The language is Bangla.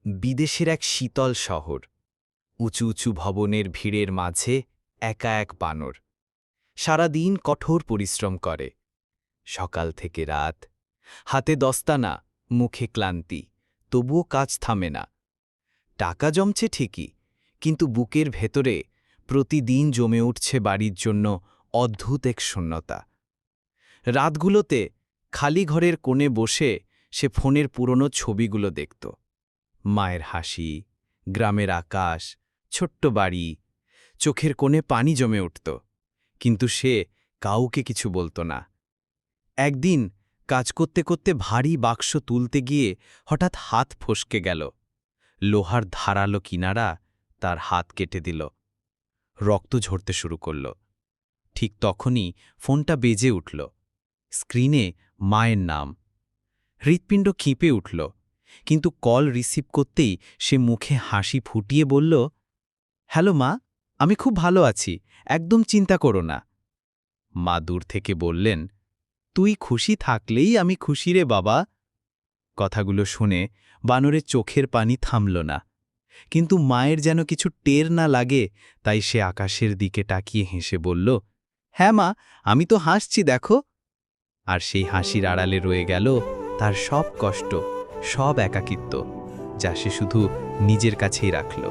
বিদেশের এক শীতল শহর, উঁচু উঁচু ভবনের ভিড়ের মাঝে একা এক বানর সারাদিন কঠোর পরিশ্রম করে। সকাল থেকে রাত, হাতে দস্তানা, মুখে ক্লান্তি, তবুও কাজ থামে না। টাকা জমছে ঠিকই, কিন্তু বুকের ভেতরে প্রতিদিন জমে উঠছে বাড়ির জন্য অদ্ভুত এক শূন্যতা। রাতগুলোতে খালি ঘরের কোণে বসে সে ফোনের পুরনো ছবিগুলো দেখত। মায়ের হাসি, গ্রামের আকাশ, ছোট্ট বাড়ি, চোখের কোণে পানি জমে উঠত, কিন্তু সে কাউকে কিছু বলতো না। একদিন কাজ করতে করতে ভারী বাক্স তুলতে গিয়ে হঠাৎ হাত ফসকে গেল। লোহার ধারালো কিনারা তার হাত কেটে দিল। রক্ত ঝরতে শুরু করল। ঠিক তখনই ফোনটা বেজে উঠল। স্ক্রিনে মায়ের নাম। হৃৎপিণ্ড ক্ষিপে উঠল, কিন্তু কল রিসিভ করতেই সে মুখে হাসি ফুটিয়ে বলল, হ্যালো মা, আমি খুব ভালো আছি, একদম চিন্তা করো না। মা দূর থেকে বললেন, তুই খুশি থাকলেই আমি খুশি রে বাবা। কথাগুলো শুনে বানরের চোখের পানি থামল না, কিন্তু মায়ের যেন কিছু টের না লাগে, তাই সে আকাশের দিকে তাকিয়ে হেসে বলল, হ্যাঁ মা, আমি তো হাসছি দেখো। আর সেই হাসির আড়ালে রয়ে গেল তার সব কষ্ট, সব একাকিত্ব, যা সে শুধু নিজের কাছেই রাখল।